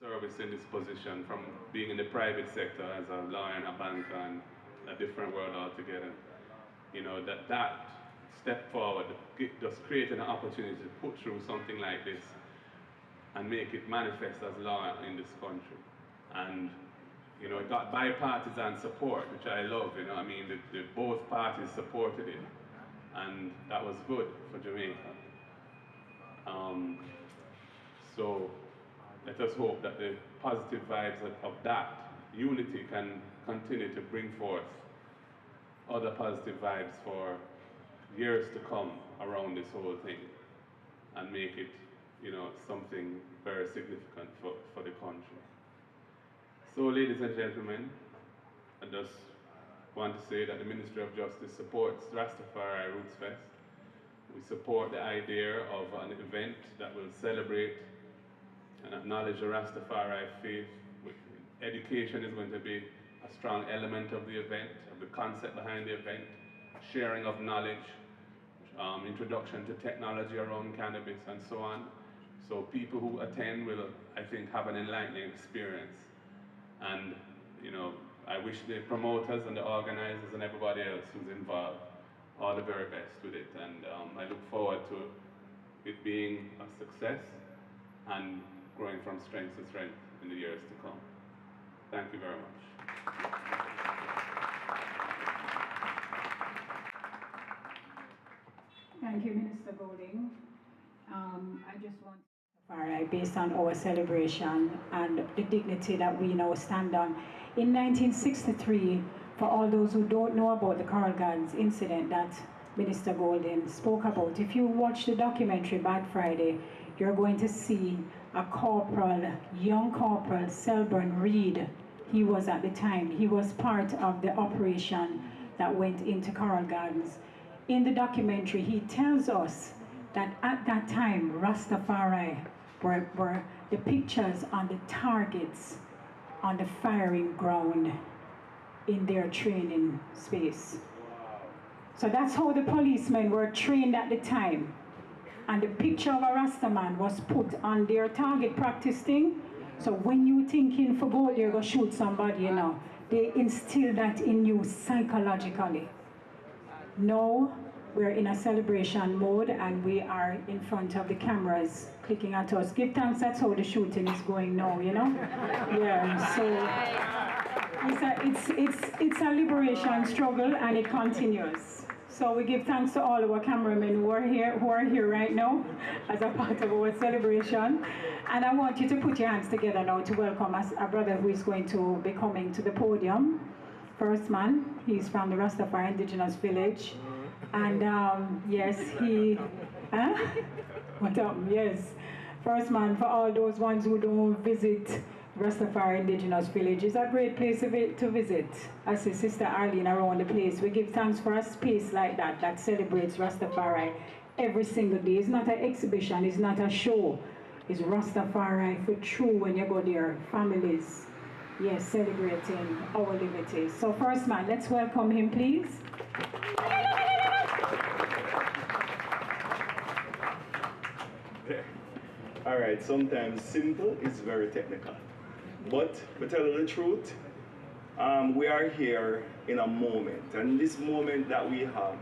service in this position from being in the private sector as a lawyer and a banker and a different world altogether. You know, that step forward, just creating an opportunity to put through something like this and make it manifest as law in this country. And, you know, it got bipartisan support, which I love, you know, I mean, both parties supported it. And that was good for Jamaica. So let us hope that the positive vibes of that unity can continue to bring forth other positive vibes for years to come around this whole thing and make it, you know, something very significant for the country. So, ladies and gentlemen, I just want to say that the Ministry of Justice supports Rastafari Rootzfest. We support the idea of an event that will celebrate and acknowledge the Rastafari faith. Education is going to be a strong element of the event, of the concept behind the event, sharing of knowledge, introduction to technology around cannabis and so on. So people who attend will, I think, have an enlightening experience. And, you know, I wish the promoters and the organizers and everybody else who's involved all the very best with it. And I look forward to it being a success and growing from strength to strength in the years to come. Thank you very much. Thank you, Minister Golding. I just want to based on our celebration and the dignity that we now stand on. In 1963, for all those who don't know about the Coral Gardens incident that Minister Golding spoke about, if you watch the documentary Bad Friday, you're going to see a corporal, young corporal, Selburn Reed. He was at the time, he was part of the operation that went into Coral Gardens. In the documentary, he tells us that at that time, Rastafari were the pictures on the targets on the firing ground in their training space. So that's how the policemen were trained at the time. And the picture of a Rastaman was put on their target practice thing. So when you thinking for goal, you're going to shoot somebody, you know, they instill that in you psychologically. Now, we're in a celebration mode and we are in front of the cameras clicking at us. Give thanks, that's how the shooting is going now, you know? Yeah, so it's a liberation struggle and it continues. So we give thanks to all our cameramen who are here right now as a part of our celebration. And I want you to put your hands together now to welcome us, a brother who is going to be coming to the podium. First man, he's from the Rastafari Indigenous village. And yes, what up? Yes. First man, for all those ones who don't visit Rastafari Indigenous village, it's a great place to visit. I see Sister Arlene around the place. We give thanks for a space like that that celebrates Rastafari every single day. It's not an exhibition, it's not a show. It's Rastafari for true when you go there. Families, yes, celebrating our liberties. So first man, let's welcome him, please. All right, sometimes simple is very technical. But to tell you the truth, we are here in a moment, and this moment that we have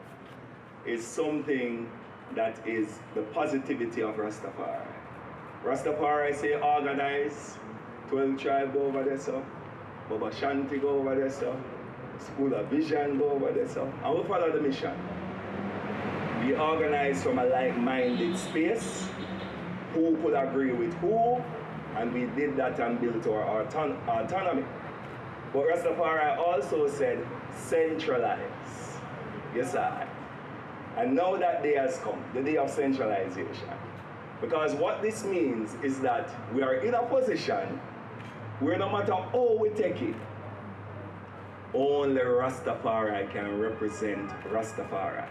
is something that is the positivity of Rastafari. Rastafari say organize, 12 tribe go over there, so Baba Shanti go over there, so School of Vision go over there, so and we follow the mission. We organize from a like-minded space, who could agree with who, and we did that and built our autonomy. But Rastafari also said, centralize. Yes, I. And now that day has come, the day of centralization. Because what this means is that we are in a position where no matter how we take it, only Rastafari can represent Rastafari.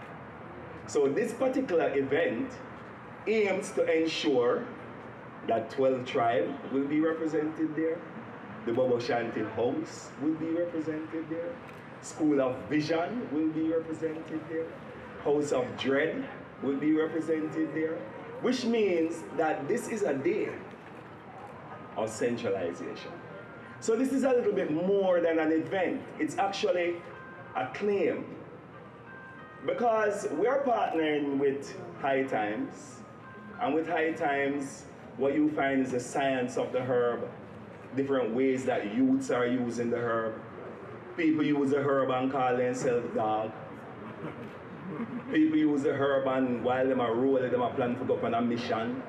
So this particular event aims to ensure that 12 tribes will be represented there, the Bobo Shanti House will be represented there, School of Vision will be represented there, House of Dread will be represented there, which means that this is a day of centralization. So this is a little bit more than an event. It's actually a claim. Because we are partnering with High Times, and with High Times, what you find is the science of the herb, different ways that youths are using the herb. People use the herb and call themselves dog. People use the herb and while them are rolling, them are planning to go on a mission.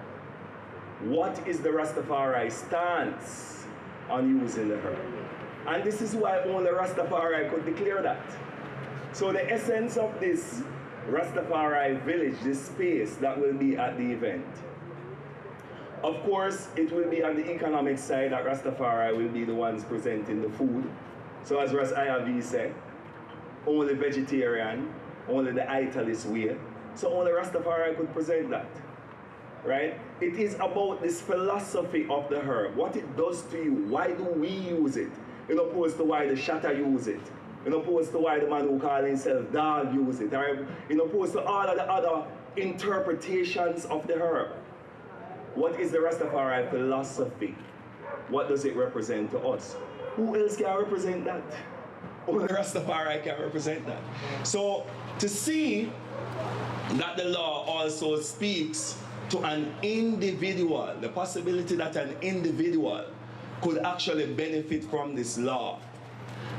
What is the Rastafari stance on using the herb? And this is why only Rastafari could declare that. So the essence of this Rastafari village, this space that will be at the event, of course, it will be on the economic side that Rastafari will be the ones presenting the food. So as Ras Ayavi said, only vegetarian, only the italist way. So only Rastafari could present that, right? It is about this philosophy of the herb, what it does to you, why do we use it, in opposed to why the shatter use it, in opposed to why the man who calls himself dog use it, or in opposed to all of the other interpretations of the herb. What is the Rastafari philosophy? What does it represent to us? Who else can represent that? Only Rastafari can represent that. So to see that the law also speaks to an individual, the possibility that an individual could actually benefit from this law.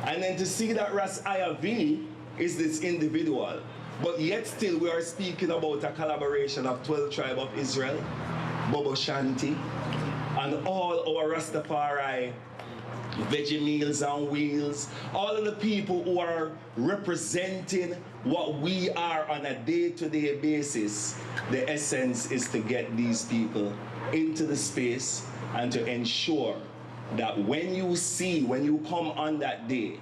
And then to see that Ras Ayavi is this individual, but yet still we are speaking about a collaboration of 12 tribes of Israel, Bobo Shanti, and all our Rastafari veggie meals and wheels, all of the people who are representing what we are on a day-to-day basis. The essence is to get these people into the space and to ensure that when you come on that day,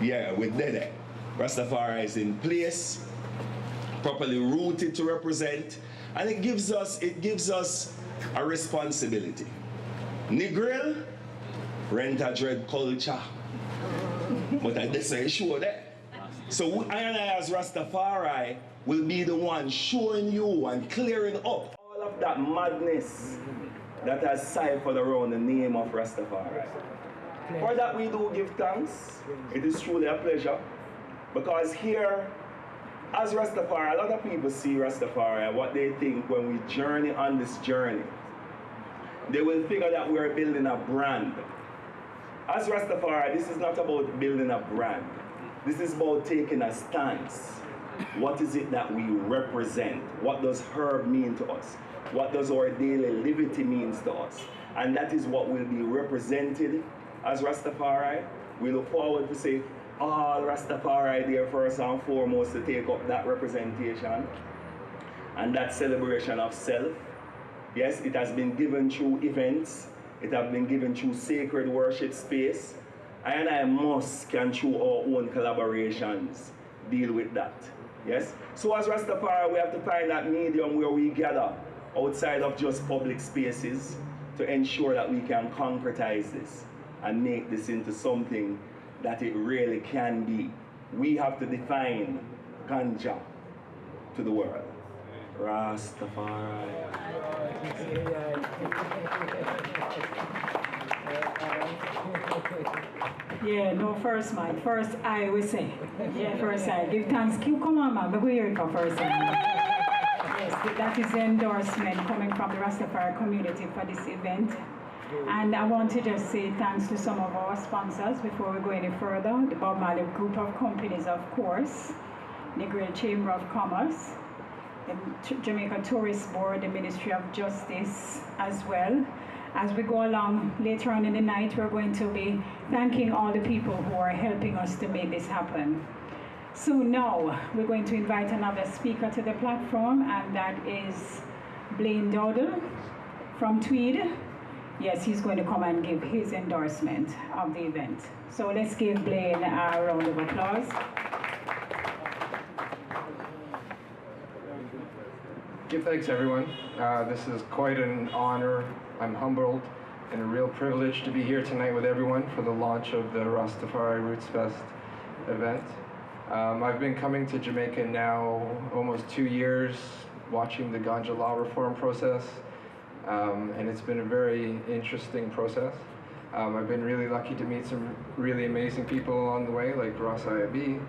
yeah, with Dede, Rastafari is in place, properly rooted to represent, and it gives us a responsibility. Negril, rent a dread culture, but I say sure that. So I and I as Rastafari will be the one showing you and clearing up all of that madness that has ciphered around the name of Rastafari. For that we do give thanks. It is truly a pleasure, because here, as Rastafari, a lot of people see Rastafari and what they think when we journey on this journey. They will figure that we are building a brand. As Rastafari, this is not about building a brand. This is about taking a stance. What is it that we represent? What does herb mean to us? What does our daily liberty means to us? And that is what will be represented as Rastafari. We look forward to say all Rastafari there first and foremost to take up that representation and that celebration of self. Yes, it has been given through events. It has been given through sacred worship space. And I must can through our own collaborations deal with that. Yes? So as Rastafari, we have to find that medium where we gather outside of just public spaces to ensure that we can concretize this and make this into something that it really can be. We have to define ganja to the world. Rastafari. Yeah, no, first man. First I will say. Yeah, first I. Give thanks. Come on, man. Go here for first Yes, that is the endorsement coming from the Rastafari community for this event. And I want to just say thanks to some of our sponsors before we go any further. The Bob Marley Group of Companies, of course, the Great Chamber of Commerce, the Jamaica Tourist Board, the Ministry of Justice as well. As we go along later on in the night, we're going to be thanking all the people who are helping us to make this happen. So now we're going to invite another speaker to the platform, and that is Blaine Dowdle from Tweed. Yes, he's going to come and give his endorsement of the event. So let's give Blaine a round of applause. Give thanks, everyone. This is quite an honor. I'm humbled and a real privilege to be here tonight with everyone for the launch of the Rastafari Rootzfest event. I've been coming to Jamaica now almost 2 years, watching the ganja law reform process. and it's been a very interesting process. I've been really lucky to meet some really amazing people along the way, like Ross IAB,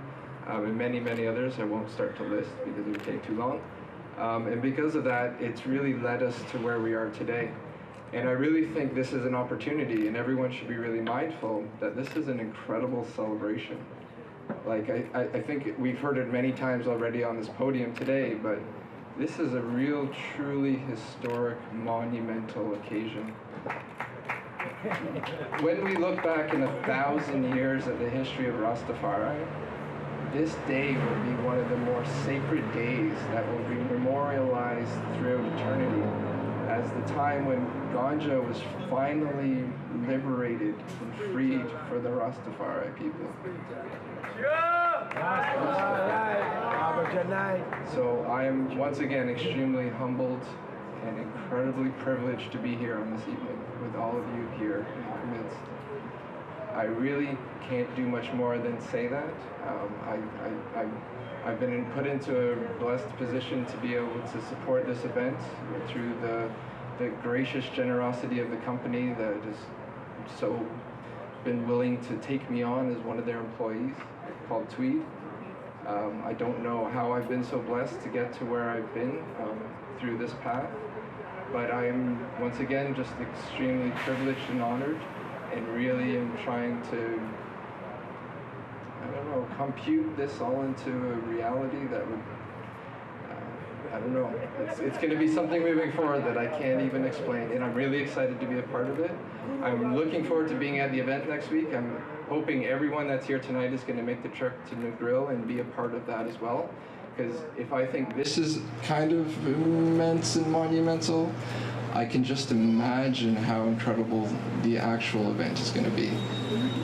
and many, many others. I won't start to list because it would take too long. And because of that, it's really led us to where we are today. And I really think this is an opportunity, and everyone should be really mindful that this is an incredible celebration. Like, I think we've heard it many times already on this podium today, but this is a real, truly historic, monumental occasion. When we look back in 1,000 years at the history of Rastafari, this day will be one of the more sacred days that will be memorialized throughout eternity as the time when ganja was finally liberated and freed for the Rastafari people. So I am once again extremely humbled and incredibly privileged to be here on this evening with all of you here in our midst. I really can't do much more than say that. I've been put into a blessed position to be able to support this event through the gracious generosity of the company that has so been willing to take me on as one of their employees, called Tweed. I don't know how I've been so blessed to get to where I've been through this path, but I'm once again just extremely privileged and honored, and really am trying to, I don't know, compute this all into a reality that would, I don't know, it's going to be something moving forward that I can't even explain, and I'm really excited to be a part of it. I'm looking forward to being at the event next week. I'm hoping everyone that's here tonight is going to make the trip to Negril and be a part of that as well, because if I think this is kind of immense and monumental, I can just imagine how incredible the actual event is going to be.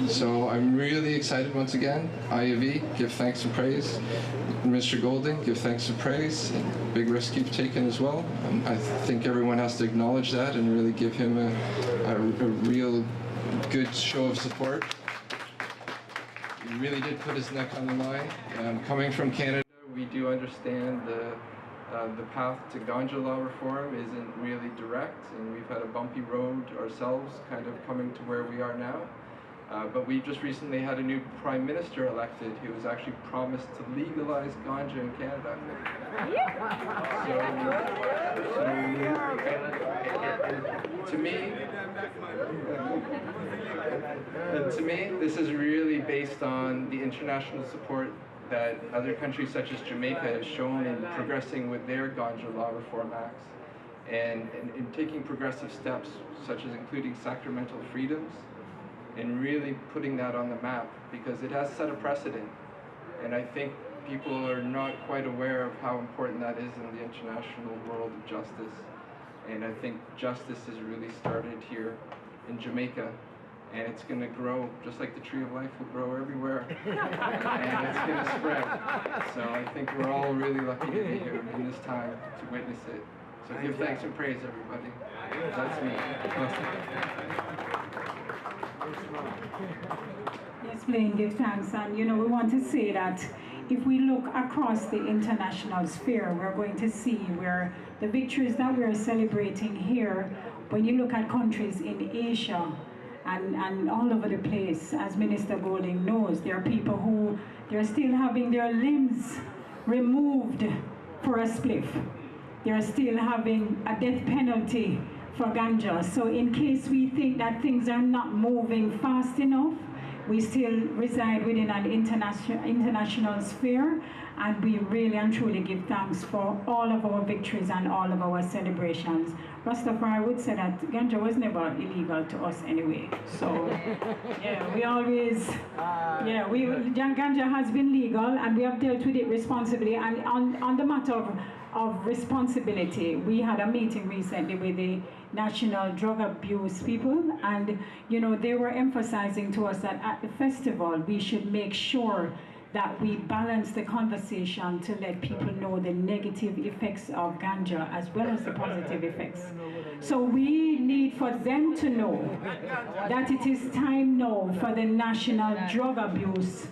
So I'm really excited once again. IAV, give thanks and praise. Mr. Golding, give thanks and praise. And big risk you've taken as well. I think everyone has to acknowledge that and really give him a real good show of support. He really did put his neck on the line. Coming from Canada, we do understand the path to ganja law reform isn't really direct, and we've had a bumpy road ourselves kind of coming to where we are now. But we just recently had a new prime minister elected who was actually promised to legalize ganja in Canada. To me, this is really based on the international support that other countries such as Jamaica have shown in progressing with their ganja law reform acts, and in taking progressive steps such as including sacramental freedoms, and really putting that on the map, because it has set a precedent. And I think people are not quite aware of how important that is in the international world of justice. And I think justice has really started here in Jamaica, and it's going to grow, just like the tree of life will grow everywhere, and it's going to spread. So I think we're all really lucky to be here in this time to witness it. So give thanks and praise, everybody. That's me. Yes, Blaine, give thanks. And we want to say that if we look across the international sphere, we're going to see where the victories that we're celebrating here, when you look at countries in Asia and all over the place, as Minister Golding knows, there are people who they're still having their limbs removed for a spliff. They're still having a death penalty for ganja. So in case we think that things are not moving fast enough, we still reside within an international sphere, and we really and truly give thanks for all of our victories and all of our celebrations. Rastafari would say that ganja was never illegal to us anyway. So yeah, we always, ganja has been legal, and we have dealt with it responsibly. And on the matter of responsibility, we had a meeting recently with the national drug abuse people, and they were emphasizing to us that at the festival we should make sure that we balance the conversation to let people know the negative effects of ganja as well as the positive effects. So we need for them to know that it is time now for the National Drug Abuse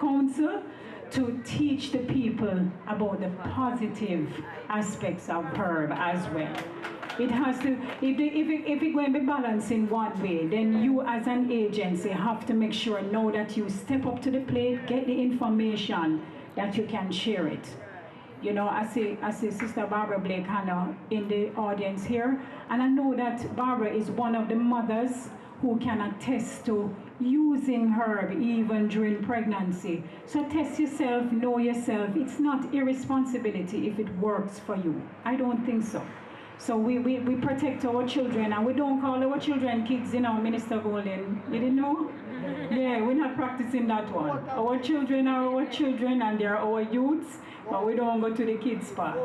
Council to teach the people about the positive aspects of herb as well. It has to, if it going to be balanced in one way, then you as an agency have to make sure now that you step up to the plate, get the information that you can share it. You know, I see Sister Barbara Blake Hannah in the audience here, and I know that Barbara is one of the mothers who can attest to using herb even during pregnancy. So test yourself, know yourself. It's not irresponsibility if it works for you. I don't think so. So we protect our children, and we don't call our children kids, you know, Minister Golden. You didn't know? Yeah, we're not practicing that one. Our children are our children, and they're our youths, but we don't go to the kids part.